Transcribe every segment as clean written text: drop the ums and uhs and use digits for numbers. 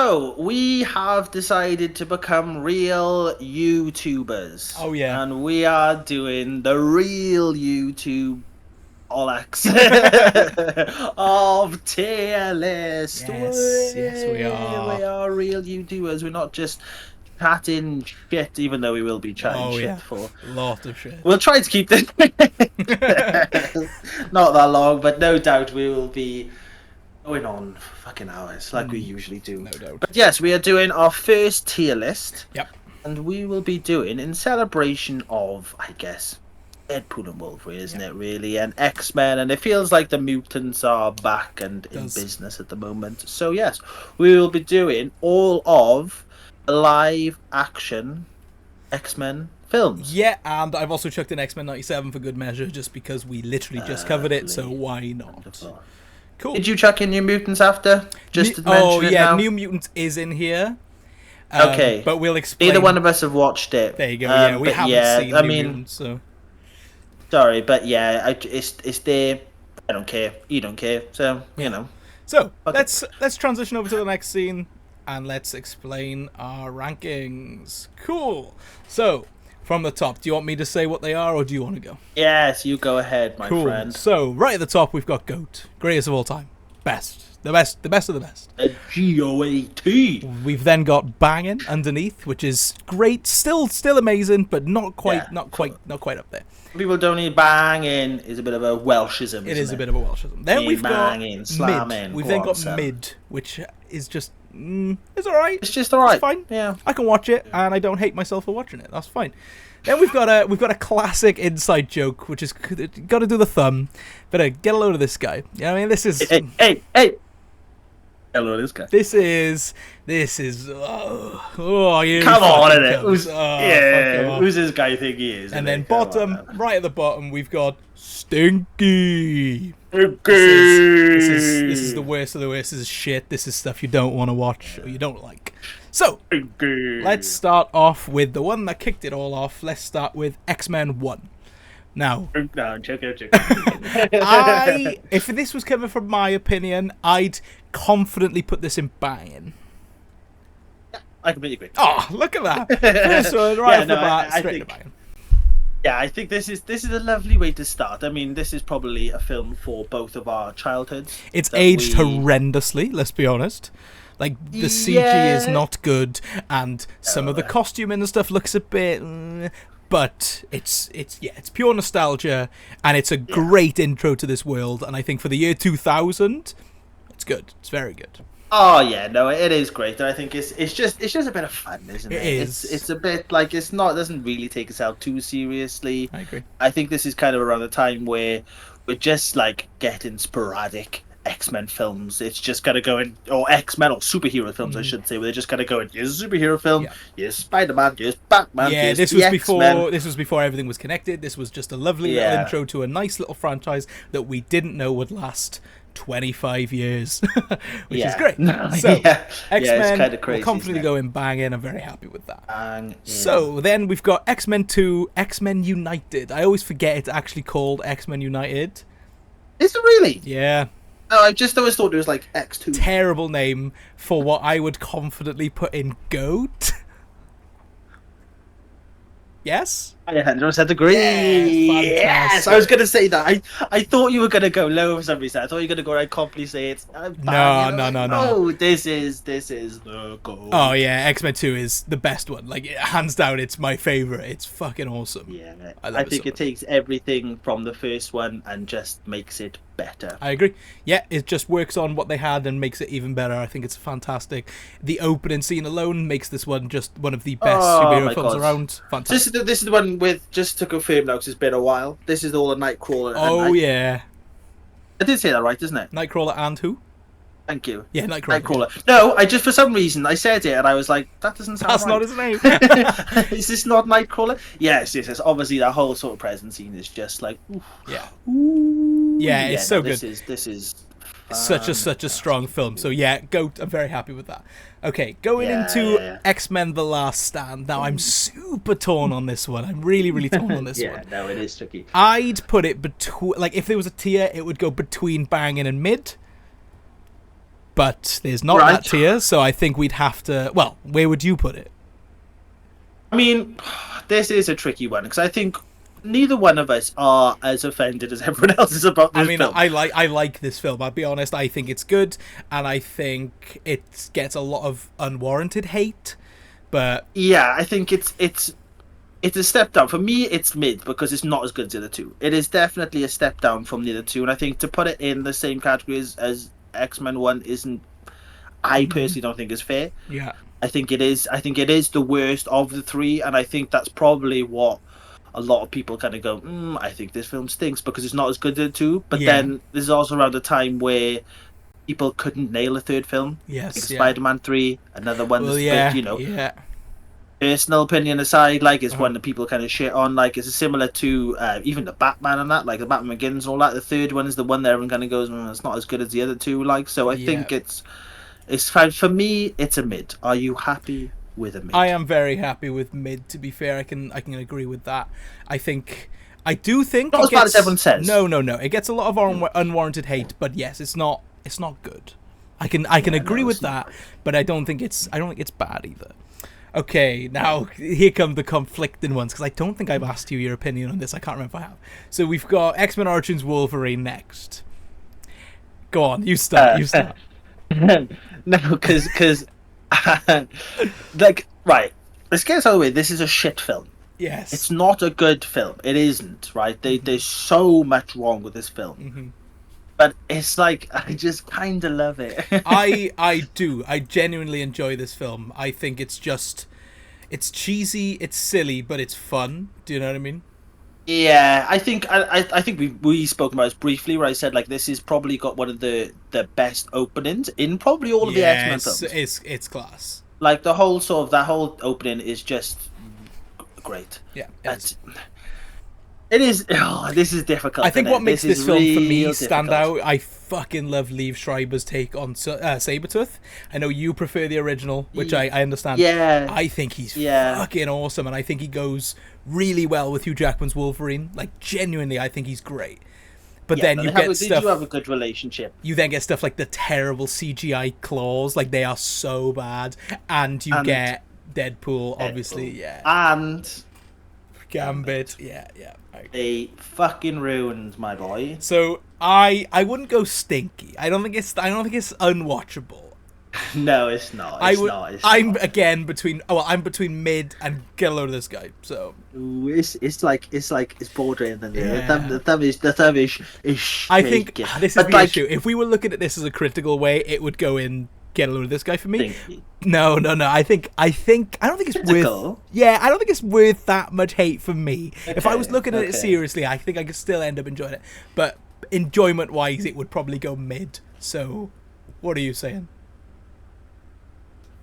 So, we have decided to become real YouTubers. Oh, yeah. And we are doing the real YouTube Olex of tier list. Yes, we are. We are real YouTubers. We're not just chatting shit, even though we will be chatting Oh, shit yeah. for. Lot of shit. We'll try to keep this not that long, but no doubt we will be going on for fucking hours like we usually do. No doubt. But yes, we are doing our first tier list. Yep. And we will be doing in celebration of, I guess, Deadpool and Wolverine, isn't it, really? And X-Men, and it feels like the mutants are back and in business at the moment. So yes, we will be doing all of live action X-Men films. Yeah, and I've also chucked in X-Men 97 for good measure, just because we literally just covered it, so why not? Wonderful. Cool. Did you chuck in New Mutants after? Just to mention it now? New Mutants is in here. Okay. But we'll explain. Neither one of us have watched it. There you go. Yeah, we haven't seen New Mutants, so. Sorry, but yeah, it's there. I don't care. You don't care. So, you know. So, let's transition over to the next scene, and let's explain our rankings. Cool. So, from the top, do you want me to say what they are, or do you want to go? Yes, you go ahead, my friend. So, right at the top, we've got GOAT. Greatest of all time. Best. The best of the best. GOAT. We've then got Bangin' underneath, which is great, still amazing, but not quite up there. People don't need banging is a bit of a Welshism. It is a bit of a Welshism. Then we've got slamming. We've then got mid, which is just it's alright. It's just alright. It's fine. Yeah, I can watch it, and I don't hate myself for watching it. That's fine. Then we've got a classic inside joke, which is got to do the thumb. Better get a load of this guy. You know what I mean? This is hey. Hello, this guy. This is. Oh, you come on, fucking innit? Who's this guy think he is? And then bottom, right at the bottom, we've got Stinky. This is the worst of the worst. This is shit. This is stuff you don't want to watch or you don't like. So, let's start off with the one that kicked it all off. Let's start with X-Men 1. Now, if this was coming from my opinion, I'd confidently put this in Bangin'. I completely agree. Oh, look at that! First one, right off the bat, straight to Bangin'. Yeah, I think this is a lovely way to start. I mean, this is probably a film for both of our childhoods. It's aged horrendously, let's be honest. Like, the CG is not good, and some of the costuming and stuff looks a bit... But it's pure nostalgia, and it's a great intro to this world, and I think for the year 2000, it's good. It's very good. Oh yeah, no, it is great. I think it's just a bit of fun, isn't it? It is. It's a bit like it doesn't really take itself too seriously. I agree. I think this is kind of around the time where we're just like getting sporadic X-Men films. It's just kind of going, or X-Men or superhero films, I should say, where they're just kind of going, here's a superhero film, here's Spider-Man, here's Batman, here's this the was X-Men. This was before everything was connected. This was just a lovely little intro to a nice little franchise that we didn't know would last 25 years, which is great. So, X-Men, we'll confidently go in Bangin'. I'm very happy with that. So, then we've got X-Men 2, X-Men United. I always forget it's actually called X-Men United. Is it really? Yeah. No, I just always thought it was like X2. Terrible name for what I would confidently put in GOAT. Yes? I 100% agree. Yes, I was going to say that. I thought you were going to go low for some reason. I thought you were going to go right confidently say it's... No. Oh, this is the goal. Oh, yeah, X-Men 2 is the best one. Like, hands down, it's my favourite. It's fucking awesome. Yeah, I think it takes everything from the first one and just makes it better. I agree. Yeah, it just works on what they had and makes it even better. I think it's fantastic. The opening scene alone makes this one just one of the best superhero films around. Fantastic. This is the one with, just to confirm now, because it's been a while, this is all a Nightcrawler. Oh, yeah. I did say that right, isn't it? Nightcrawler and who? Thank you. Yeah, Nightcrawler. No, I just, for some reason, I said it and I was like, that doesn't sound That's right. not his name. Is this not Nightcrawler? Yes. Obviously, that whole sort of present scene is just like, oof. Yeah. Ooh. Yeah, it's so good. This is such a strong film. So yeah, GOAT. I'm very happy with that. Okay, going into X-Men: The Last Stand. Now I'm super torn on this one. I'm really torn on this one. Yeah, no, it is tricky. I'd put it between, like, if there was a tier, it would go between Bangin' and mid. but there's not that tier, so I think we'd have to... Well, where would you put it? I mean, this is a tricky one, because I think neither one of us are as offended as everyone else is about this film. I like this film. I'll be honest. I think it's good, and I think it gets a lot of unwarranted hate. But yeah, I think it's a step down. For me, it's mid because it's not as good as the other two. It is definitely a step down from the other two, and I think to put it in the same category as X-Men 1 isn't. I personally don't think is fair. Yeah, I think it is the worst of the three, and I think that's probably what a lot of people kind of go, I think this film stinks because it's not as good as the two. But then there's also around a time where people couldn't nail a third film. Yes, like Spider-Man 3, another one that's personal opinion aside, like it's one that people kind of shit on. Like it's similar to even the Batman and that, like the Batman Begins and all that. The third one is the one that everyone kind of goes, it's not as good as the other two. Like, so I think it's fine. For me, it's a mid. Are you happy with a mid? I am very happy with mid. To be fair, I can agree with that. I do think not as bad as everyone says. No. It gets a lot of unwarranted hate, but yes, it's not good. I can agree with that, but I don't think it's bad either. Okay, now here come the conflicting ones, because I don't think I've asked you your opinion on this. I can't remember if I have. So we've got X-Men Origins Wolverine next. Go on, you start. No, because like, right, let's get this out of the way. This is a shit film. Yes. It's not a good film. It isn't, right? There's so much wrong with this film. Mm-hmm. But it's like, I just kind of love it. I do. I genuinely enjoy this film. I think it's cheesy, it's silly, but it's fun. Do you know what I mean? Yeah, I think we spoke about this briefly, where I said like this is probably got one of the best openings in probably all of the X-Men films. It's class. Like the whole that whole opening is just great. Yeah, it is. Oh, this is difficult. I think what makes this film for me stand out, I fucking love Liev Schreiber's take on Sabretooth. I know you prefer the original, which I understand. Yeah. I think he's fucking awesome, and I think he goes really well with Hugh Jackman's Wolverine. Like, genuinely, I think he's great. But then you get stuff... They do have a good relationship. You then get stuff like the terrible CGI claws, like they are so bad. And you get Deadpool, obviously, yeah. And... Gambit, yeah. They fucking ruined my boy. So I wouldn't go stinky. I don't think it's unwatchable. No, it's not. I'm between mid and get a load of this guy. So it's bordering than the thumb is I think this is the issue. If we were looking at this as a critical way, it would go in get a load of this guy for me. No. I don't think it's worth. Yeah, I don't think it's worth that much hate from me. Okay, if I was looking at it seriously, I think I could still end up enjoying it. But enjoyment wise, it would probably go mid. So, what are you saying?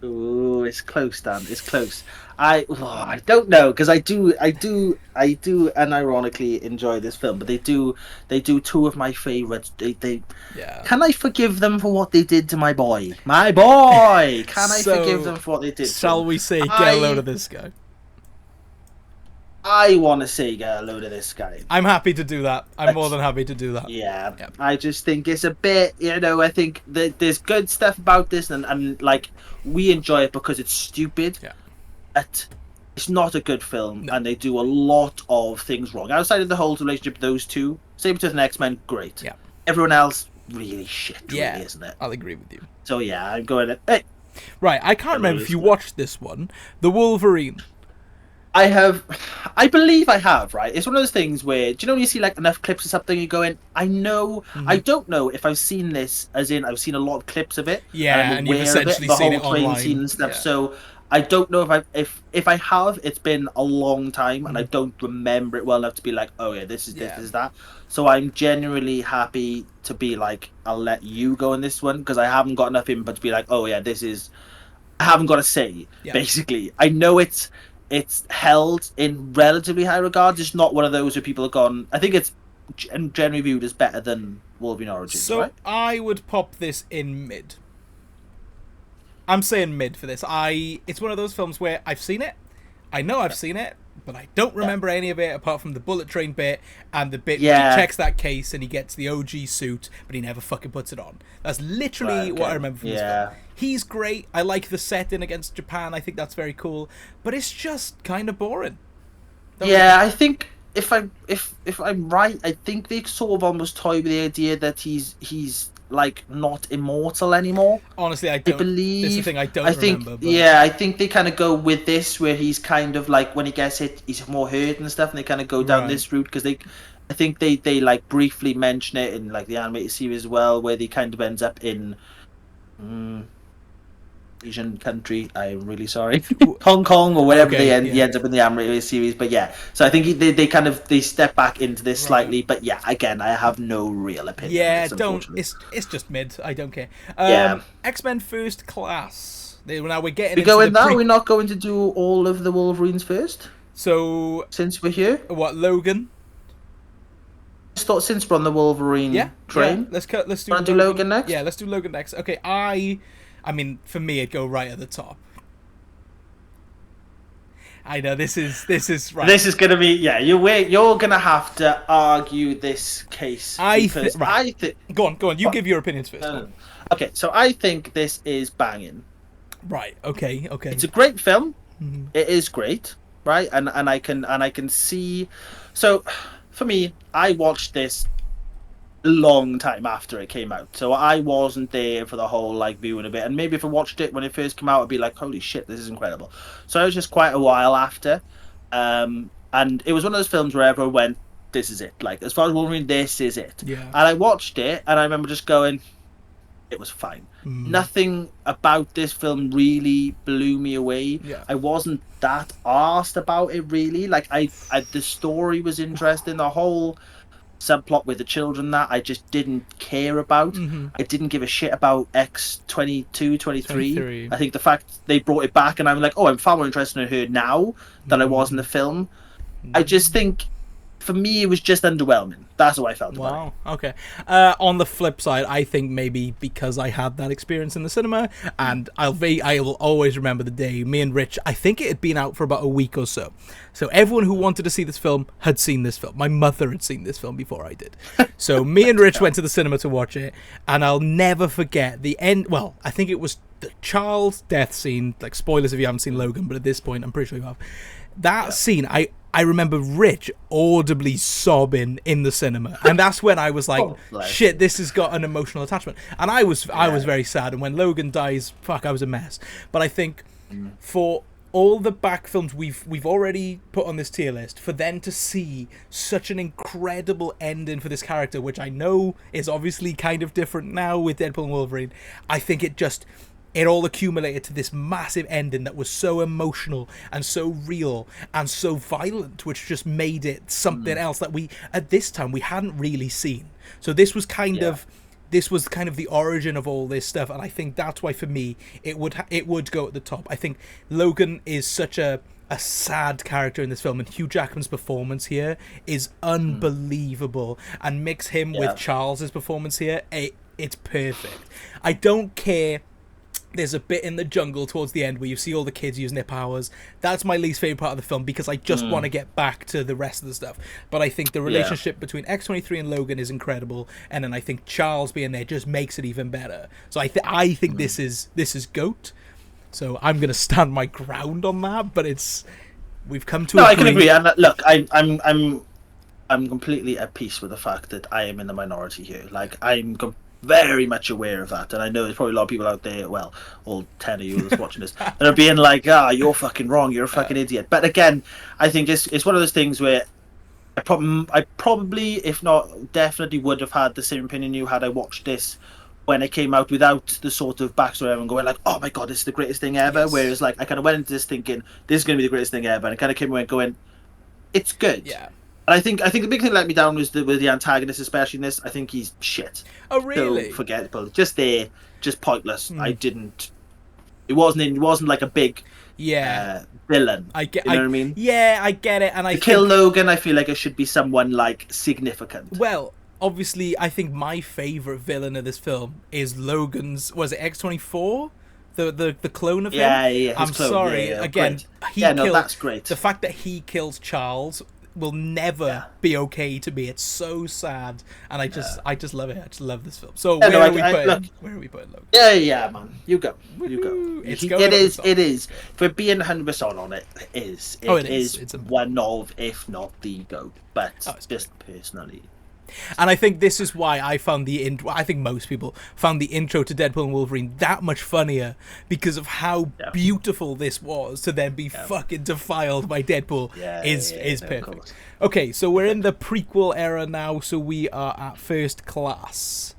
Ooh, it's close, Dan. It's close. I don't know, because I do unironically enjoy this film, but they do two of my favorites. They Can I forgive them for what they did to my boy? My boy. Can I forgive them for what they did? Shall we say get a load of this guy? I want to say get a load of this guy. I'm happy to do that. I'm more than happy to do that. Yeah. Yep. I just think it's a bit, I think that there's good stuff about this, and like we enjoy it because it's stupid. Yeah. But it's not a good film, and they do a lot of things wrong. Outside of the whole relationship of those two, Sabretooth and X-Men, great. Yeah. Everyone else, really shit, really, isn't it? I'll agree with you. So yeah, I'm going to... Right, I can't remember if you watched this one. The Wolverine. I believe I have, right? It's one of those things where, do you know when you see like enough clips of something, you go in, I don't know if I've seen this, as in I've seen a lot of clips of it. Yeah, and you've essentially seen it online. Scene and stuff, so I don't know if I have, it's been a long time, and I don't remember it well enough to be like, oh yeah, this is that. So I'm genuinely happy to be like, I'll let you go in this one, because I haven't got enough input to be like, oh yeah, I haven't got to say, basically. I know it's held in relatively high regards. It's not one of those where people have gone... I think it's generally viewed as better than Wolverine Origins, so right? I would pop this in mid. I'm saying mid for this. It's one of those films where I've seen it. I know I've seen it, but I don't remember any of it apart from the bullet train bit and the bit where he checks that case and he gets the OG suit, but he never fucking puts it on. That's literally what I remember from this film. He's great. I like the setting against Japan. I think that's very cool, but it's just kind of boring. I think if I'm right, I think they sort of almost toy with the idea that he's like not immortal anymore. Honestly, I believe that's the thing I don't remember. But... I think they kind of go with this where he's kind of like when he gets hit, he's more hurt and stuff, and they kind of go down this route because I think they like briefly mention it in like the animated series as well, where he kind of ends up in Asian country. I'm really sorry, Hong Kong or whatever. He ends up in the animated series, but so I think they step back into this slightly, but again, I have no real opinion. It's just mid. I don't care. X-Men First Class. Now we're getting. We go in now. We're not going to do all of the Wolverines first. So since we're here, what Logan? Since we're on the Wolverine train, let's do. Want to do Logan next? Yeah, let's do Logan next. Okay, I mean, for me, it'd go right at the top. I know this is right. This is gonna be You're gonna have to argue this case. I think. Go on. You give your opinions first. Okay, so I think this is banging. Right. Okay. It's a great film. Mm-hmm. It is great, right? And I can see. So, for me, I watched this a long time after it came out, so I wasn't there for the whole like viewing of it, and maybe if I watched it when it first came out I'd be like, holy shit, this is incredible. So it was just quite a while after, and it was one of those films where everyone went, this is it, like as far as Wolverine, this is it. And I watched it and I remember just going, it was fine. Nothing about this film really blew me away. I wasn't that arsed about it really, like I the story was interesting, the whole subplot with the children that I just didn't care about. I didn't give a shit about X-22, 23. I think the fact they brought it back and I'm like, I'm far more interested in her now than I was in the film. I just think for me it was just underwhelming. That's how I felt about it. Okay. On the flip side, I think maybe because I had that experience in the cinema, and I will always remember the day me and Rich, I think it had been out for about a week or so. So everyone who wanted to see this film had seen this film. My mother had seen this film before I did. So me and Rich went to the cinema to watch it, and I'll never forget the end. Well, I think it was the child's death scene. Like, spoilers if you haven't seen Logan, but at this point, I'm pretty sure you have. That scene, I remember Rich audibly sobbing in the cinema, and that's when I was like, shit, this has got an emotional attachment. And I was very sad, and when Logan dies, I was a mess. But I think for all the back films we've already put on this tier list, for them to see such an incredible ending for this character, which I know is obviously kind of different now with Deadpool and Wolverine, I think it all accumulated to this massive ending that was so emotional and so real and so violent, which just made it something else that at this time we hadn't really seen. So this was kind of the origin of all this stuff, and I think that's why for me it would go at the top. I think Logan is such a sad character in this film, and Hugh Jackman's performance here is unbelievable, and mix him with Charles's performance here, it's perfect. I don't care. There's a bit in the jungle towards the end where you see all the kids using their powers. That's my least favorite part of the film because I just want to get back to the rest of the stuff. But I think the relationship between X-23 and Logan is incredible, and then I think Charles being there just makes it even better. So I think this is GOAT. So I'm gonna stand my ground on that. But we've come to. No, I can agree. And look, I'm completely at peace with the fact that I am in the minority here. Like I'm very much aware of that, and I know there's probably a lot of people out there, well, all 10 of you that's watching this, that are being like, you're fucking wrong, you're a fucking idiot. But again, I think it's one of those things where I probably, if not definitely, would have had the same opinion you had I watched this when it came out without the sort of backstory and going like, oh my god, this is the greatest thing ever. Yes. Whereas like I kind of went into this thinking this is going to be the greatest thing ever, and I kind of came away going, it's good. Yeah. And I think the big thing that let me down was with the antagonist, especially in this. I think he's shit. Oh really? So forgettable. Just pointless. It wasn't like a big villain. I get. You know what I mean? Yeah, I get it. And to kill Logan, I feel like it should be someone like significant. Well, obviously, I think my favorite villain of this film is Logan's. Was it X-24? the clone of him. Yeah, I'm clone. sorry. Yeah, again, great. That's great. The fact that he kills Charles will never be okay to me. It's so sad, and I just love it. I just love this film. So where are we putting Logan? Yeah, man. You go. It is. For being 100% on it, it is. It is one of, if not the GOAT. But just personally. And I think this is why I found I think most people found the intro to Deadpool and Wolverine that much funnier, because of how beautiful this was to then be fucking defiled by Deadpool is perfect. Okay, so we're in the prequel era now, so we are at First Class.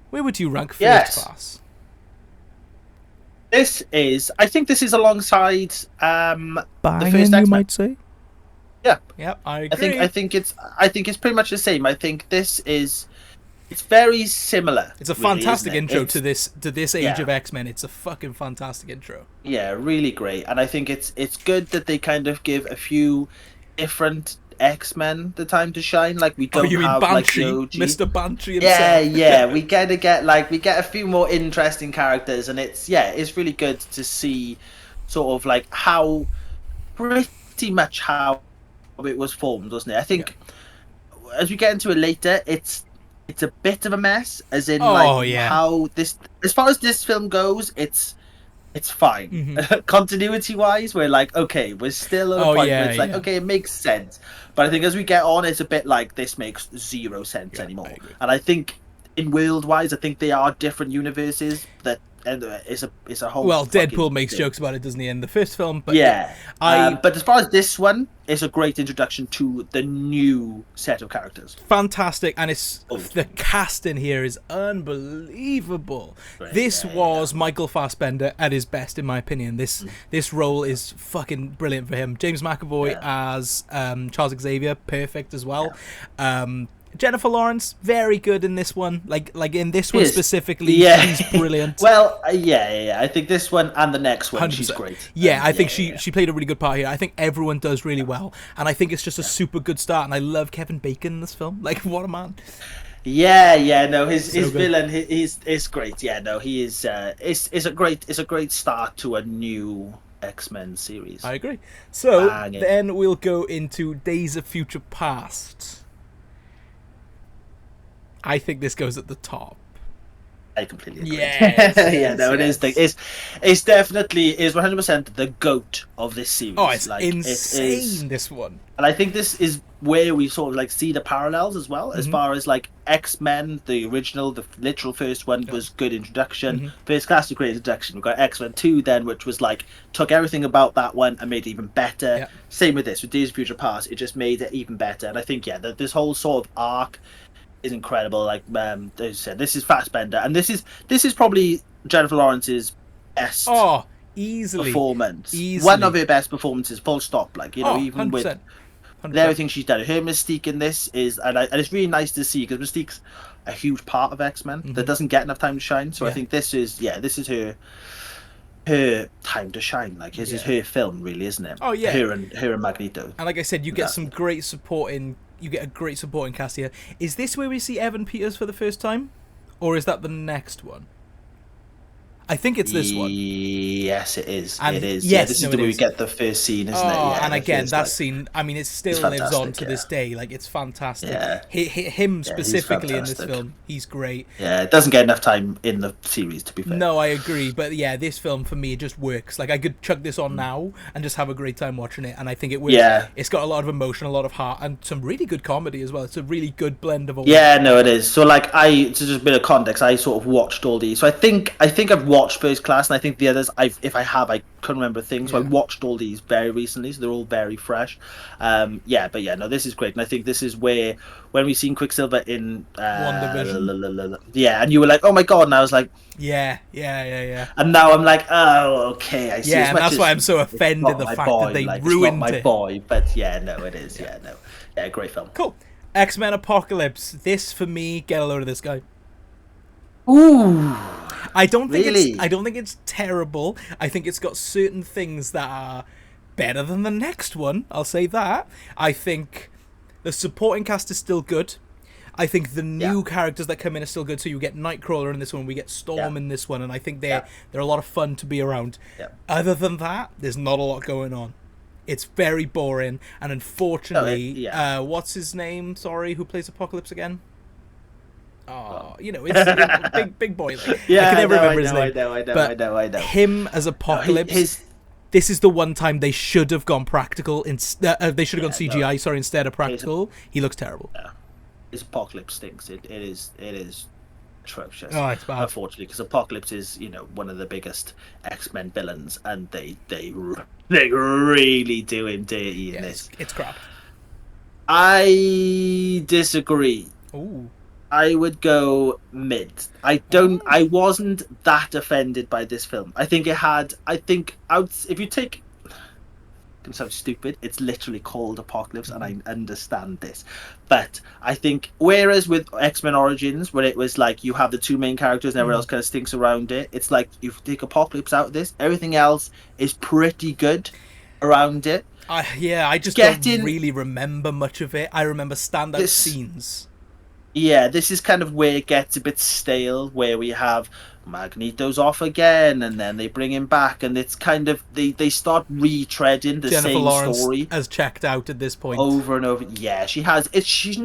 Where would you rank First Class? I think this is alongside Bangin', the first X-Men. You might say. Yeah, I agree. I think it's pretty much the same. I think it's very similar. It's a fantastic intro to this age of X-Men. It's a fucking fantastic intro. Yeah, really great. And I think it's good that they kind of give a few different X-Men the time to shine. Like we don't have Banshee, like the OG. Mr. Banshee himself. Yeah. We get a few more interesting characters, and it's really good to see sort of like how pretty much how it was formed, wasn't it? I think as we get into it later, it's a bit of a mess, as in how this, as far as this film goes, it's fine. Mm-hmm. Continuity wise, we're like, okay, we're still at a point where it's like, okay, it makes sense. But I think as we get on, it's a bit like this makes zero sense anymore. And I think in world wise, I think they are different universes that. And it's a whole. Well, Deadpool makes jokes about it, doesn't he, in the first film? But but as far as this one, it's a great introduction to the new set of characters. Fantastic, and the cast in here is unbelievable. Right, this was Michael Fassbender at his best, in my opinion. This role is fucking brilliant for him. James McAvoy as Charles Xavier, perfect as well. Jennifer Lawrence, very good in this one. Like in this one specifically, she's brilliant. Well, I think this one and the next one, 100%. She's great. Yeah, I think she played a really good part here. I think everyone does really well, and I think it's just a super good start. And I love Kevin Bacon in this film. Like, what a man! His villain, is great. He is. It's a great start to a new X-Men series. I agree. So then we'll go into Days of Future Past. I think this goes at the top. I completely agree. It is. It's definitely 100% the GOAT of this series. Oh, it's insane. This one, and I think this is where we sort of like see the parallels as well, as far as like X-Men, the original, the literal first one was good introduction. First Class was great introduction. We've got X-Men 2 then, which was like took everything about that one and made it even better. Same with this, with Days of Future Past, it just made it even better. And I think this whole sort of arc is incredible. Like as you said, this is Fassbender, and this is probably Jennifer Lawrence's best easily performance. One of her best performances, full stop. Like, even 100%. With everything she's done, her Mystique in this is, and it's really nice to see, because Mystique's a huge part of X-Men that doesn't get enough time to shine. So I think this is her time to shine. Like, this is her film, really, isn't it? Oh yeah, her and Magneto. And like I said, you get some great supporting. You get a great supporting cast here. Is this where we see Evan Peters for the first time? Or is that the next one? I think it's this one. Yes, it is. And it is. Yes, this is where we get the first scene, isn't it? Yeah, and again, that scene, I mean, it still lives on to this day. Like, it's fantastic. Yeah. Him specifically in this film, he's great. Yeah, it doesn't get enough time in the series, to be fair. No, I agree. But yeah, this film, for me, it just works. Like, I could chuck this on now and just have a great time watching it. And I think it works. Yeah. It's got a lot of emotion, a lot of heart, and some really good comedy as well. It's a really good blend of all. Yeah, no, it is. So, like, to just a bit of context, I sort of watched all these. So I think I've watched First Class, and I think the others, I couldn't remember things. So I watched all these very recently, so they're all very fresh. This is great, and I think this is where, when we seen Quicksilver in WandaVision, and you were like, oh my god, and I was like, yeah, and now I'm like, oh, okay, I see. Yeah, and that's why I'm so offended the fact that they ruined it. It's not my boy, but it is. Great film. Cool. X-Men Apocalypse. This, for me, get a load of this guy. Ooh. I don't think it's terrible. I think it's got certain things that are better than the next one. I'll say that. I think the supporting cast is still good. I think the new characters that come in are still good. So you get Nightcrawler in this one, we get Storm in this one, and I think they're a lot of fun to be around. Yeah. Other than that, there's not a lot going on. It's very boring, and unfortunately, what's his name? Sorry, who plays Apocalypse again? Oh, it's big boy. Like, I can never remember his name. I know. Him as Apocalypse. This is the one time they should have gone practical. They should have gone CGI. Instead of practical. He looks terrible. Yeah. His Apocalypse stinks. It is atrocious. Oh, it's bad. Unfortunately, because Apocalypse is one of the biggest X-Men villains, and they really do him dirty in this. It's crap. I disagree. Ooh. I would go mid. I wasn't that offended by this film. I think if you take, it can sound stupid, it's literally called Apocalypse, and I understand this. But I think, whereas with X-Men Origins, where it was like you have the two main characters and everyone else kind of stinks around it, it's like you take Apocalypse out of this, everything else is pretty good around it. I just don't really remember much of it. I remember standout scenes. Yeah, this is kind of where it gets a bit stale, where we have Magneto's off again, and then they bring him back, and it's kind of they start retreading the Jennifer same Lawrence story has checked out at this point over and over. Yeah, she has. It's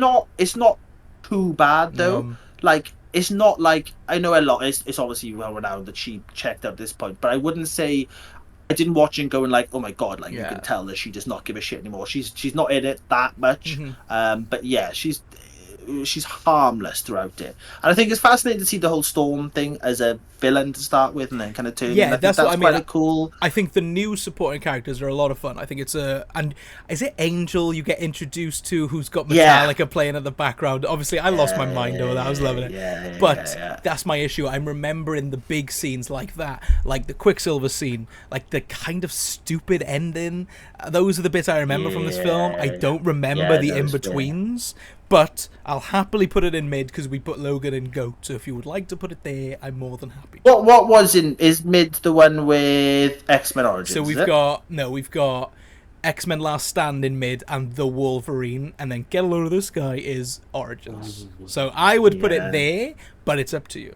not too bad though. No. Like, it's not like, I know a lot. It's obviously well renowned that she checked out at this point, but I wouldn't say. I didn't watch it going like, oh my god, like you can tell that she does not give a shit anymore. She's not in it that much. But yeah, she's harmless throughout it, and I think it's fascinating to see the whole Storm thing as a villain to start with, and then kind of turn. Yeah, that's what I mean. Quite cool. I think the new supporting characters are a lot of fun. I think it's and is it Angel you get introduced to, who's got Metallica playing in the background? Obviously, I lost my mind over that. I was loving it. But that's my issue. I'm remembering the big scenes like that, like the Quicksilver scene, like the kind of stupid ending. Those are the bits I remember from this film. I don't remember the in-betweens. But I'll happily put it in mid because we put Logan in GOAT. So if you would like to put it there, I'm more than happy. What is mid the one with X-Men Origins? So we've got X-Men Last Stand in mid and The Wolverine, and then Get a Load of This Guy is Origins. So I would put it there, but it's up to you.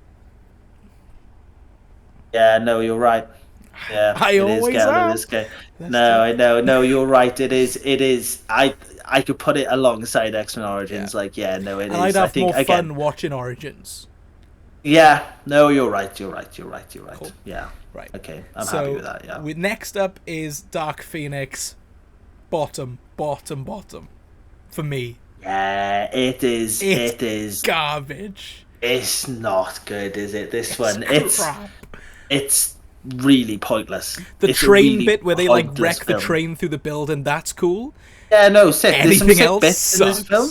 Yeah, no, you're right. Yeah, I always am. This guy. No, I know. No, you're right. It is. I could put it alongside X-Men Origins. Yeah. It is. And I'd have more fun watching Origins. Yeah. No, you're right. Cool. Yeah. Right. Okay. I'm happy with that. Yeah. Next up is Dark Phoenix. Bottom. For me. Yeah, it is. It is garbage. It's not good, is it? It's crap. It's really pointless. The train bit where they wreck the train through the building, that's cool. Yeah, no, sick. Anything else bits sucks. in this film.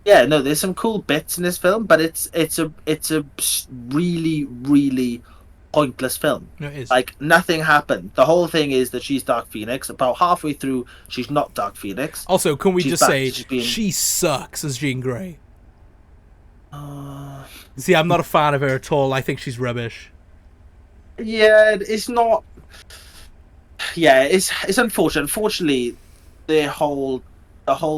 Yeah, no, there's some cool bits in this film, but it's a really, really pointless film. No, it is. Like, nothing happened. The whole thing is that she's Dark Phoenix. About halfway through, she's not Dark Phoenix. Also, can we just say she sucks as Jean Grey? See, I'm not a fan of her at all. I think she's rubbish. Yeah, it's not. Yeah, it's unfortunate. Unfortunately, the whole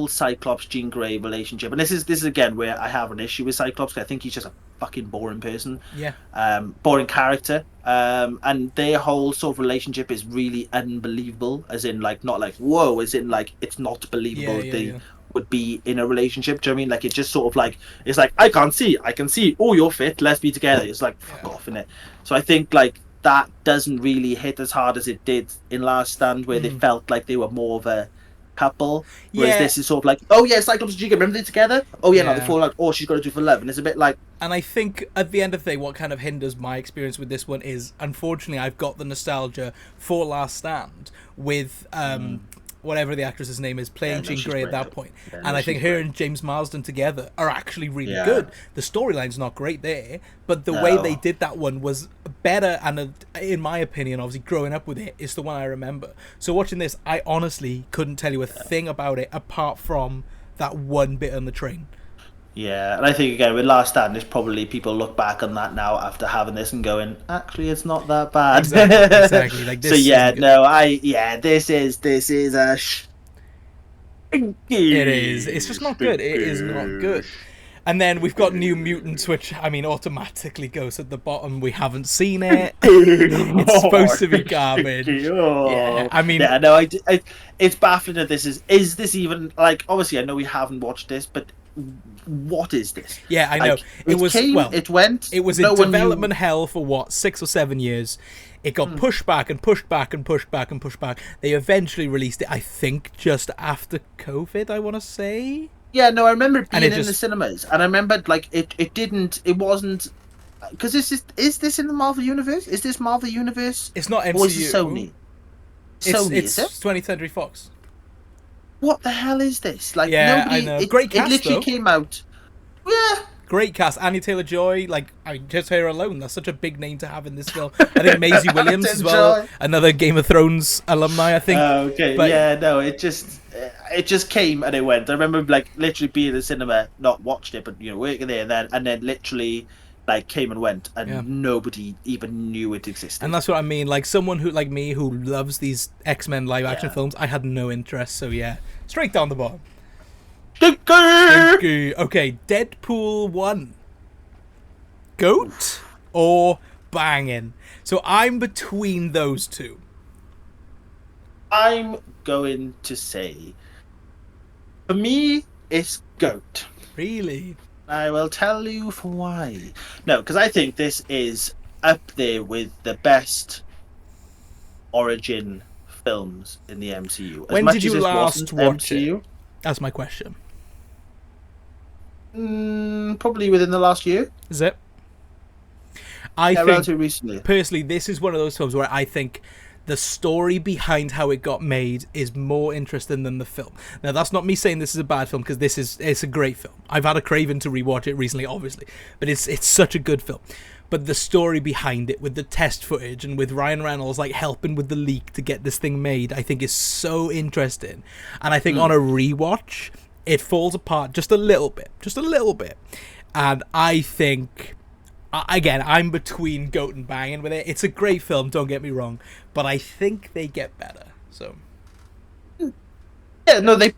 Cyclops Jean Grey relationship, and this is again where I have an issue with Cyclops. I think he's just a fucking boring person. Yeah. Boring character. And their whole sort of relationship is really unbelievable. As in, like, not like whoa. As in, like, it's not believable they would be in a relationship. Do you know what I mean? Like, it's just sort of like, it's like, I can see. Oh, you're fit. Let's be together. It's like, fuck off, innit? So I think, like, that doesn't really hit as hard as it did in Last Stand, where they felt like they were more of a couple. Whereas this is sort of like, oh yeah, Cyclops and Jean, remember they're together? Oh yeah, now they fall out. Oh, she's got to do for love, and it's a bit like. And I think at the end of the day, what kind of hinders my experience with this one is, unfortunately, I've got the nostalgia for Last Stand with whatever the actress's name is, playing Jean Grey at that point. And I think her and James Marsden together are actually really good. The storyline's not great there, but the way they did that one was better, and in my opinion, obviously growing up with it, is the one I remember. So watching this, I honestly couldn't tell you a thing about it apart from that one bit on the train. Yeah, and I think again with Last Stand, it's probably people look back on that now after having this and going, actually, it's not that bad. Exactly. Like this. So yeah, this is a. It is. It's just not good. It is not good. And then we've got New Mutants, which, I mean, automatically goes at the bottom. We haven't seen it. It's supposed to be garbage. Yeah, I mean... Yeah, no, it's baffling that this is this even, like, obviously I know we haven't watched this, but what is this? Yeah, I know. It was in development hell for, what, 6 or 7 years. It got pushed back and pushed back and pushed back and pushed back. They eventually released it, I think, just after COVID, I want to say. Yeah, no, I remember being in the cinemas, and I remember, like, it wasn't, because is this in the Marvel Universe? Is this Marvel Universe? It's not MCU. Or is it Sony? It's 20th Century Fox. What the hell is this? Like, yeah, I know. Great cast, it literally came out. Yeah. Great cast. Anya Taylor-Joy, like, just her alone, that's such a big name to have in this film. I think Maisie Williams as well, another Game of Thrones alumni, I think. Okay, but, yeah, no, it just came and it went. I remember, like, literally being in the cinema, not watched it, but, you know, working there, and then literally, like, came and went, and nobody even knew it existed. And that's what I mean, like, someone who, like me, who loves these X-Men live-action films, I had no interest, so yeah, straight down the bottom. Okay, Deadpool 1. Goat or banging? So I'm between those two. I'm going to say, for me, it's goat. Really? I will tell you for why. No, because I think this is up there with the best origin films in the MCU. When did you last watch it? That's my question. Probably within the last year. Is it? I think, relatively recently. Personally, this is one of those films where I think the story behind how it got made is more interesting than the film. Now, that's not me saying this is a bad film, because it's a great film. I've had a craving to rewatch it recently, obviously, but it's such a good film. But the story behind it, with the test footage and with Ryan Reynolds like helping with the leak to get this thing made, I think is so interesting. And I think on a rewatch, it falls apart just a little bit. And I think, again, I'm between goat and banging with it. It's a great film, don't get me wrong, but I think they get better. So, yeah, no, they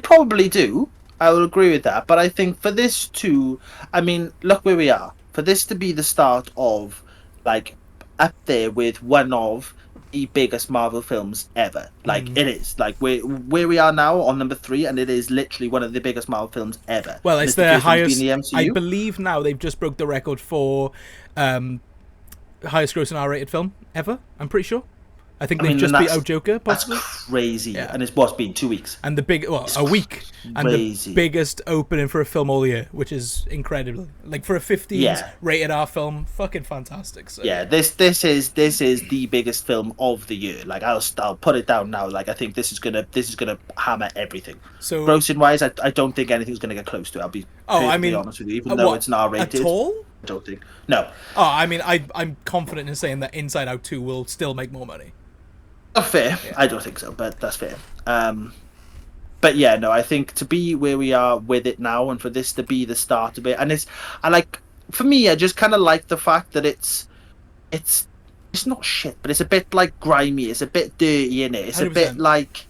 probably do. I will agree with that. But I think for this to, I mean, look where we are. For this to be the start of, like, up there with one of the biggest Marvel films ever. Like, it is. Like, where we are now on number 3, and it is literally one of the biggest Marvel films ever. Well, it's their highest. I believe now they've just broke the record for highest grossing R-rated film ever. I'm pretty sure. I think they've just beat out Joker, possibly. That's crazy. Yeah. And it's what's been 2 weeks. And a week. Crazy. And the biggest opening for a film all year, which is incredible. Like, for a 15 rated R film, fucking fantastic. So. Yeah, this is the biggest film of the year. Like, I'll put it down now. Like, I think this is gonna hammer everything. So grossing wise, I don't think anything's gonna get close to it. I'll be honest with you, even though it's not rated at all. I don't think. No. Oh, I mean, I'm confident in saying that Inside Out 2 will still make more money. Oh, fair. Yeah. I don't think so, but that's fair. But yeah, no, I think to be where we are with it now, and for this to be the start of it, and for me, I just kind of like the fact that it's not shit, but it's a bit like grimy, it's a bit dirty in it. It's 100%. A bit like,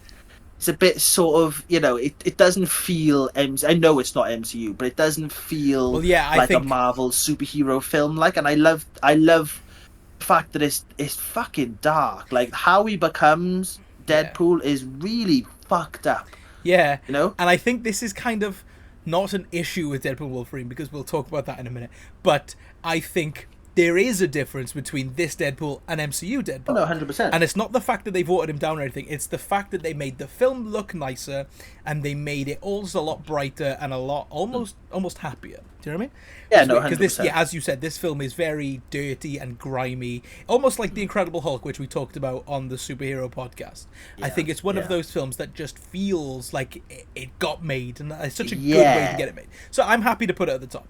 it's a bit sort of, you know, it doesn't feel I know it's not MCU, but it doesn't feel like a Marvel superhero film. Like, and I love the fact that it's fucking dark. Like, how he becomes Deadpool is really fucked up. Yeah, you know. And I think this is kind of not an issue with Deadpool Wolverine, because we'll talk about that in a minute. But I think there is a difference between this Deadpool and MCU Deadpool. Oh, no, 100%. And it's not the fact that they voted him down or anything. It's the fact that they made the film look nicer, and they made it also a lot brighter and a lot almost happier. Do you know what I mean? Yeah, no, 100%. Because this, as you said, this film is very dirty and grimy, almost like The Incredible Hulk, which we talked about on the superhero podcast. Yeah, I think it's one of those films that just feels like it got made, and it's such a good way to get it made. So I'm happy to put it at the top.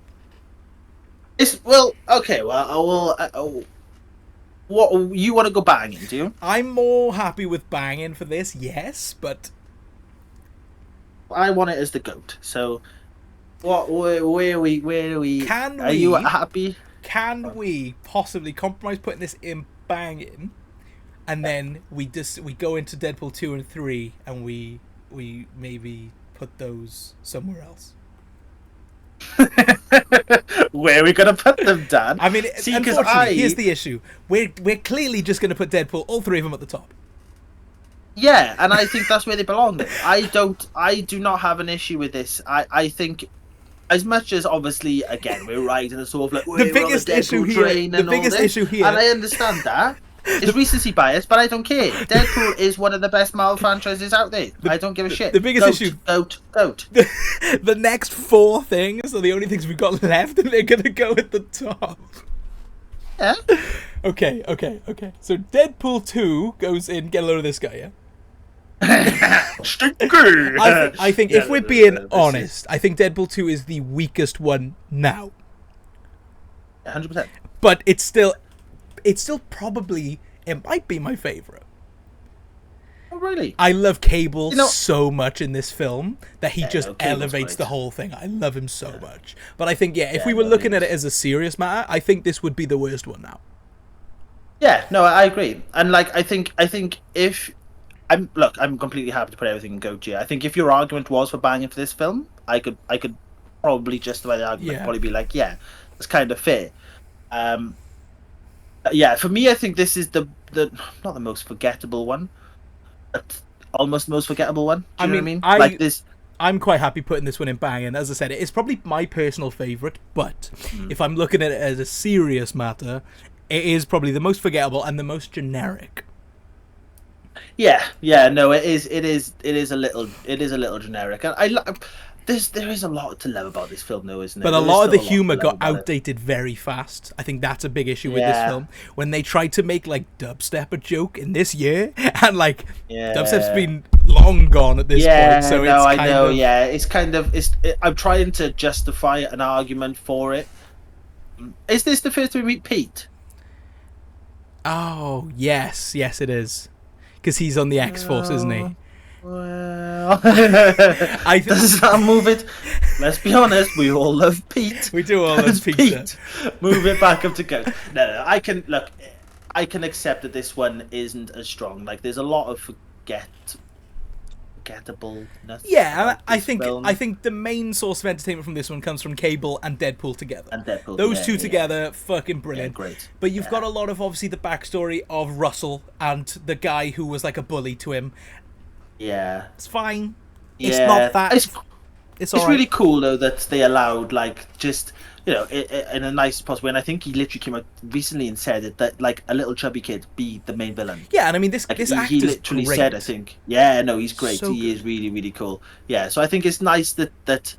What you want to go banging? Do you? I'm more happy with banging for this, yes, but I want it as the GOAT. So, where are we? Are you happy? Can we possibly compromise putting this in banging, and then we go into Deadpool 2 and 3, and we maybe put those somewhere else? Where are we going to put them, Dan? I mean, see, unfortunately, here's the issue. We're clearly just going to put Deadpool, all three of them, at the top. Yeah, and I think that's where they belong. I do not have an issue with this. I think, as much as obviously, again, we're riding a sort of like the biggest issue here, and I understand that. It's recency bias, but I don't care. Deadpool is one of the best Marvel franchises out there. I don't give a shit. The biggest issue... Goat. The next 4 things are the only things we've got left, and they're going to go at the top. Yeah. Okay. So Deadpool 2 goes in... Get a load of this guy, yeah? I think if we're being honest, I think Deadpool 2 is the weakest one now. 100%. But it's still probably, it might be my favorite. Oh, really? I love Cable so much in this film that he just elevates the whole thing. I love him so much. But I think, if we were looking at it as a serious matter, I think this would be the worst one now. Yeah, no, I agree. And like, I think if I'm completely happy to put everything in GOAT. I think if your argument was for banging for this film, I could probably justify the argument. Probably be like, yeah, it's kind of fair. Yeah, for me, I think this is the not the most forgettable one, but almost the most forgettable one. Do you know what I mean? Like this. I'm quite happy putting this one in banging. As I said, it's probably my personal favourite, but if I'm looking at it as a serious matter, it is probably the most forgettable and the most generic. Yeah, no, it is a little generic. And there is a lot to love about this film, though, isn't it? But a lot of the humor got outdated very fast. I think that's a big issue with this film. When they tried to make like dubstep a joke in this year, and like dubstep's been long gone at this point. So it's kind of I'm trying to justify an argument for it. Is this the first time we meet Pete? Oh yes, it is. Because he's on the X-Force, isn't he? Well, does that move it? Let's be honest, we all love Pete. We do all love Pete. Move it back up to GOAT. No, I can accept that this one isn't as strong. Like, there's a lot of forgettableness. Yeah, I think the main source of entertainment from this one comes from Cable and Deadpool together. Those two together, fucking brilliant. Yeah, great. But you've got a lot of, obviously, the backstory of Russell and the guy who was like a bully to him. Yeah. It's fine. It's not that. It's really cool, though, that they allowed, like, just... in a nice possible way. And I think he literally came out recently and said that like a little chubby kid be the main villain. Yeah, and I mean this he literally great. said, I think. Yeah, no, he's great. So he is really, really cool. Yeah, so I think it's nice that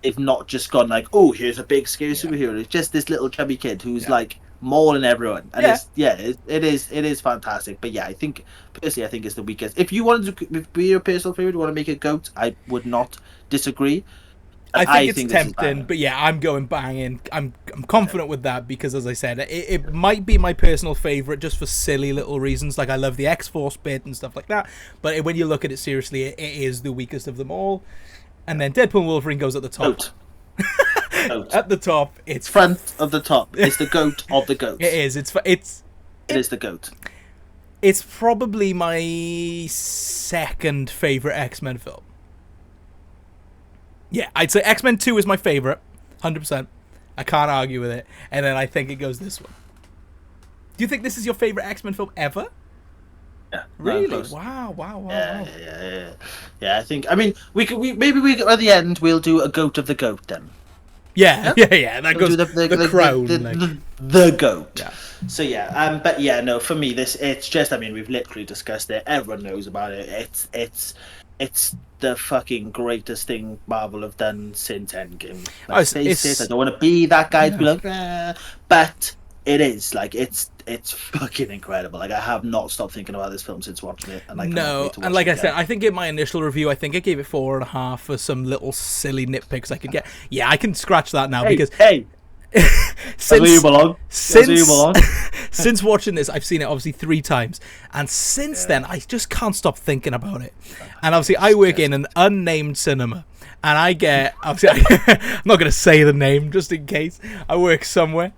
it's not just gone like, oh, here's a big scary superhero. It's just this little chubby kid who's like mauling everyone. And it is fantastic. But yeah, I think personally, it's the weakest. If you wanted to be your personal favorite, you want to make it GOAT, I would not disagree. I think it's tempting, but yeah, I'm going banging. I'm confident with that because, as I said, it might be my personal favourite just for silly little reasons. Like I love the X-Force bit and stuff like that. But when you look at it seriously, it is the weakest of them all. And then Deadpool and Wolverine goes at the top. GOAT. At the top, it's front of the top. It's the GOAT of the GOATs. It is. It is the GOAT. It's probably my second favourite X-Men film. Yeah, I'd say X-Men 2 is my favourite, 100%. I can't argue with it. And then I think it goes this one. Do you think this is your favourite X-Men film ever? Yeah. Really? Wow. Yeah, I think. I mean, we at the end we'll do a GOAT of the GOAT then. Yeah. That goes the crown. The GOAT. Yeah. So yeah, but yeah, no. For me, it's just. I mean, we've literally discussed it. Everyone knows about it. It's the fucking greatest thing Marvel have done since Endgame. I don't want to be that guy to be like, but it is like it's fucking incredible. Like I have not stopped thinking about this film since watching it. And and like I said, I think in my initial review, I think I gave it 4.5 for some little silly nitpicks I could get. Yeah, I can scratch that now because since watching this, I've seen it obviously 3 times, and since then I just can't stop thinking about it. And obviously I work in an unnamed cinema, and I get obviously I'm not going to say the name just in case. I work somewhere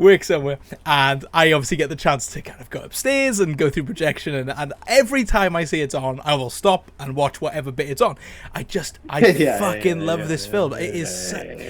work somewhere, and I obviously get the chance to kind of go upstairs and go through projection, and every time I see it's on, I will stop and watch whatever bit it's on. I fucking love this film. It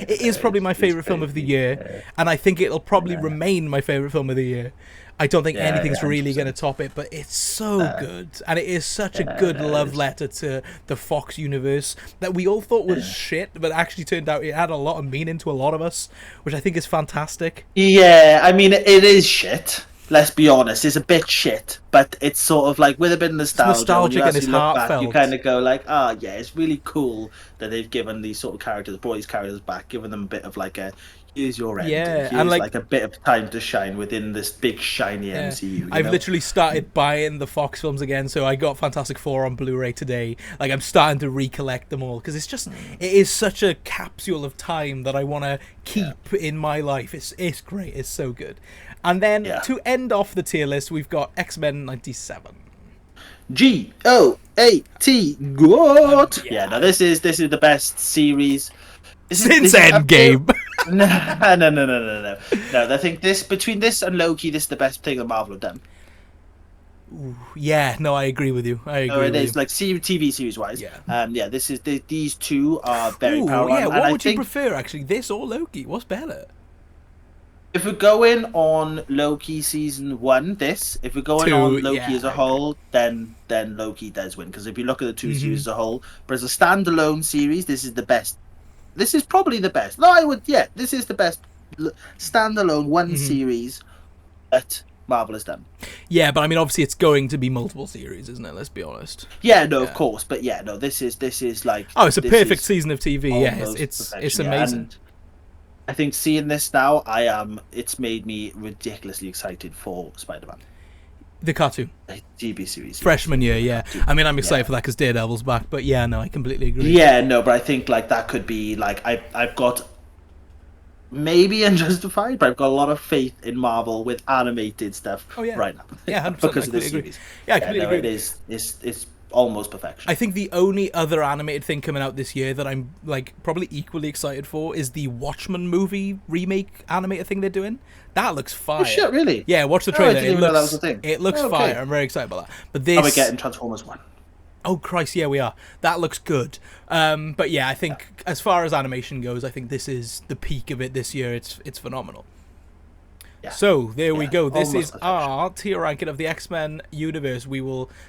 is probably my favorite film of the year, and I think it'll probably remain my favorite film of the year. I don't think anything's really going to top it, but it's so good. And it is such a good love letter to the Fox universe that we all thought was shit, but actually turned out it had a lot of meaning to a lot of us, which I think is fantastic. Yeah, I mean, it is shit. Let's be honest, it's a bit shit, but it's sort of like with a bit of nostalgia. It's nostalgic and it's heartfelt. You kind of go like, it's really cool that they've given these sort of characters, brought these characters back, given them a bit of like a, here's your end. Yeah, and like a bit of time to shine within this big shiny MCU. I've literally started buying the Fox films again, so I got Fantastic Four on Blu-ray today. Like, I'm starting to recollect them all because it is such a capsule of time that I want to keep in my life. It's great. It's so good. And then to end off the tier list, we've got X-Men 97. GOAT. Good. Yeah, no, this is the best series since Endgame. No. I think between this and Loki, this is the best thing that Marvel have done. Ooh, yeah, no, I agree with you. It is like TV series wise. Yeah. This is these two are very powerful. Yeah, what would you prefer actually, this or Loki? What's better? If we're going on Loki season 1, this. If we're going on Loki as a whole, then Loki does win. Because if you look at the two series as a whole, but as a standalone series, this is the best. This is probably the best. No, this is the best standalone one series that Marvel has done. Yeah, but I mean, obviously, it's going to be multiple series, isn't it? Let's be honest. Yeah, no, of course, but this is like. Oh, it's a perfect season of TV. Yeah, it's amazing. And I think seeing this now, it's made me ridiculously excited for Spider-Man. The cartoon. The TV series. Freshman year, yeah. I mean, I'm excited for that because Daredevil's back, but yeah, no, I completely agree. Yeah, no, but I think like that could be like I've got maybe unjustified, but I've got a lot of faith in Marvel with animated stuff right now. Yeah, 100%. Because of this series. Yeah, I completely agree. It's almost perfection. I think the only other animated thing coming out this year that I'm like probably equally excited for is the Watchmen movie remake animated thing they're doing. That looks fire. Oh shit, really? Yeah, watch the trailer. I didn't even know that was a thing. It looks fire. I'm very excited about that. But this... Are we getting Transformers 1? Oh Christ, yeah, we are. That looks good. But yeah, I think as far as animation goes, I think this is the peak of it this year. It's phenomenal. Yeah. So there we go. This is our tier ranking of the X-Men universe.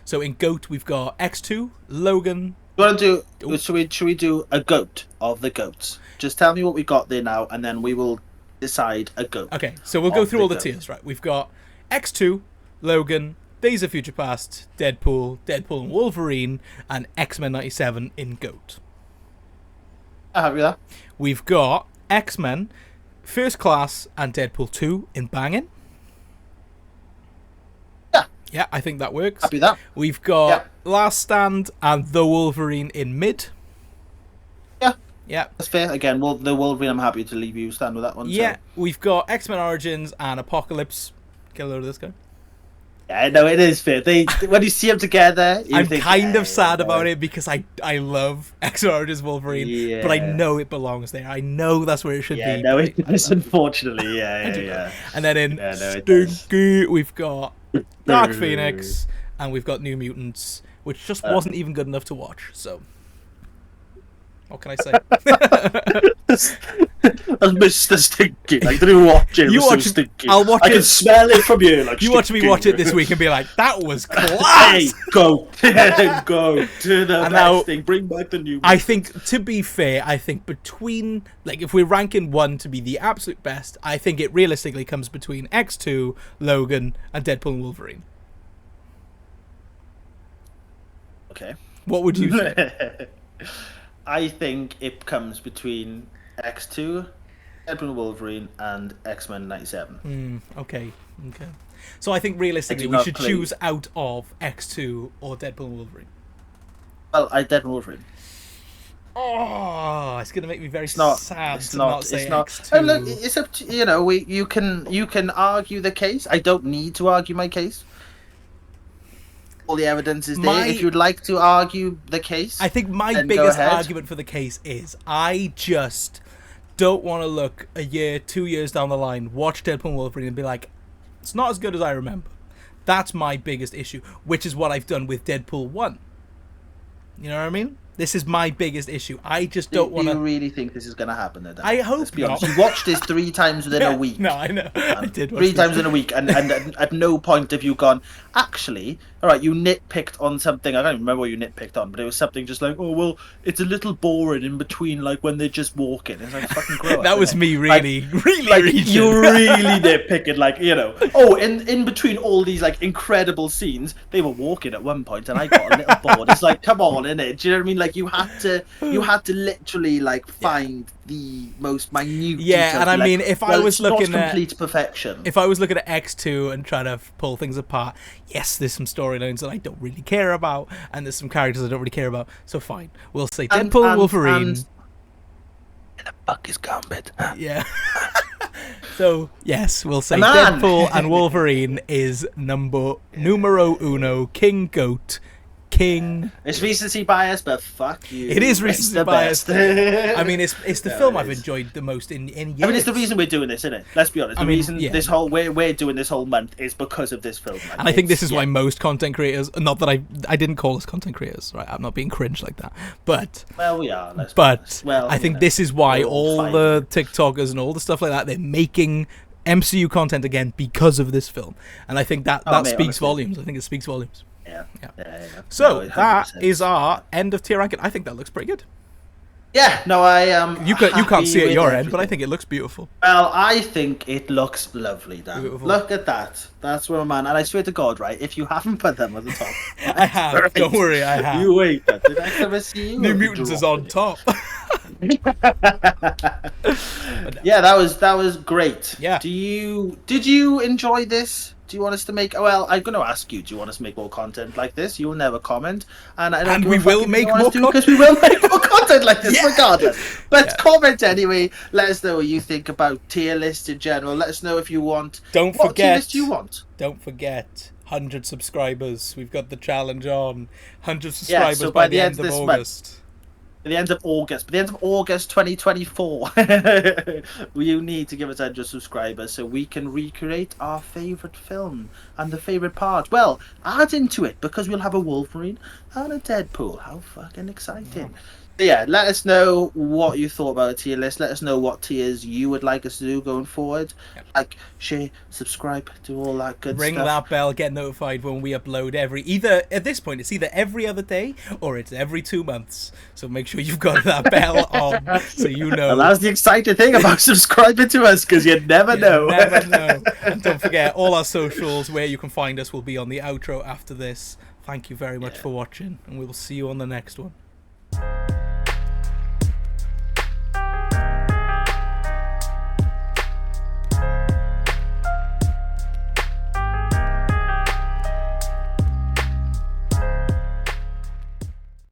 So in GOAT we've got X2, Logan. You want to do? Should we do a GOAT of the GOATs? Just tell me what we got there now, and then we will decide a GOAT. Okay, so we'll go through all the tiers, right? We've got X2, Logan, Days of Future Past, Deadpool and Wolverine, and X-Men 97 in GOAT. I have you that. We've got X-Men, First Class, and Deadpool 2 in banging. Yeah, I think that works. Happy with that. We've got Last Stand and The Wolverine in mid. Yeah. That's fair. Again, the Wolverine, I'm happy to leave you stand with that one. Yeah, we've got X-Men Origins and Apocalypse. Get a load of this guy. Yeah, no, it is fair. When you see them together, I'm kind of sad about it because I love X-Men Origins Wolverine, but I know it belongs there. I know that's where it should be. Yeah, no, it does, unfortunately. Yeah. And then in Stinky, we've got Dark Phoenix, and we've got New Mutants, which just wasn't even good enough to watch. So, what can I say? That's Mr. Stinky. Like, didn't even watch it. You watch it. I'll watch it. I can smell it from here. Like, you watch me watch it this week and be like, "That was class." Hey, go to the best thing. Bring back the new. I think, to be fair, between if we're ranking one to be the absolute best, I think it realistically comes between X2, Logan, and Deadpool and Wolverine. Okay. What would you say? I think it comes between X2, Deadpool and Wolverine, and X-Men 97. Okay. So I think realistically we should choose out of X2 or Deadpool and Wolverine. Well, Deadpool and Wolverine. Oh, it's going to make me very sad to not say X2. Oh, look, it's up to, you can argue the case. I don't need to argue my case. All the evidence is there. If you'd like to argue the case, I think my biggest argument for the case is I just don't want to look a year, 2 years down the line, watch Deadpool and Wolverine and be like, it's not as good as I remember. That's my biggest issue, which is what I've done with Deadpool 1. You know what I mean? This is my biggest issue. I just don't want to... Do you really think this is going to happen? Then? I hope not. Honest. You watched this 3 times within a week. No, I know. I did watch 3 times in a week, and at no point have you gone, actually, all right, you nitpicked on something. I don't even remember what you nitpicked on, but it was something just like, oh, well, it's a little boring in between, like, when they're just walking. It's like, fucking grow up. That was me really reaching. You really nitpicking, like, you know, oh, in between all these, like, incredible scenes, they were walking at one point, and I got a little bored. It's like, come on, innit? Do you know what I mean? Like, you had to literally, like, find the most minute details, and I mean, if I was looking at complete perfection, if I was looking at X2 and trying to pull things apart, yes, there's some storylines that I don't really care about, and there's some characters I don't really care about. So fine, we'll say Deadpool and Wolverine. And the fuck is Gambit? Yeah. So yes, we'll say Deadpool and Wolverine is numero uno, King Goat. King. It's recency bias, but fuck you. It is recency bias. I mean, it's the film I've enjoyed the most in years. I mean, it's the reason we're doing this, isn't it? Let's be honest. The reason this whole we're doing this whole month is because of this film. And I think this is why most content creators, not that I didn't call us content creators, right? I'm not being cringe like that, but well, we are. I think this is why all the TikTokers and all the stuff like that, they're making MCU content again because of this film, and I think that speaks volumes. I think it speaks volumes. Yeah. So that is our end of tier ranking. I think that looks pretty good. Yeah, no, I am. You can't see it at your end, but I think it looks beautiful. Well, I think it looks lovely, Dan. Beautiful. Look at that. That's where I'm at. And I swear to God, right, if you haven't put them at the top. I have. Right. Don't worry, I have. You wait. Did I ever see you? New Mutants is on top. Yeah, that was great. Yeah. Did you enjoy this? Do you want us to make? Well, I'm going to ask you. Do you want us to make more content like this? You'll never comment, and we will make more because we will make more content like this, regardless. But comment anyway. Let us know what you think about tier list in general. Let us know if you want. What tier list do you want? Don't forget. 100 subscribers. We've got the challenge on 100 subscribers by the end of August. By the end of August 2024, you need to give us 100 subscribers so we can recreate our favourite film and the favourite part. Well, add into it because we'll have a Wolverine and a Deadpool. How fucking exciting. Yeah, let us know what you thought about the tier list. Let us know what tiers you would like us to do going forward. Yep. Like, share, subscribe, do all that good stuff. Ring that bell, get notified when we upload at this point, it's either every other day or it's every 2 months. So make sure you've got that bell on so you know. Well, that's the exciting thing about subscribing to us, because you never know. Never know. And don't forget, all our socials, where you can find us, will be on the outro after this. Thank you very much for watching, and we will see you on the next one.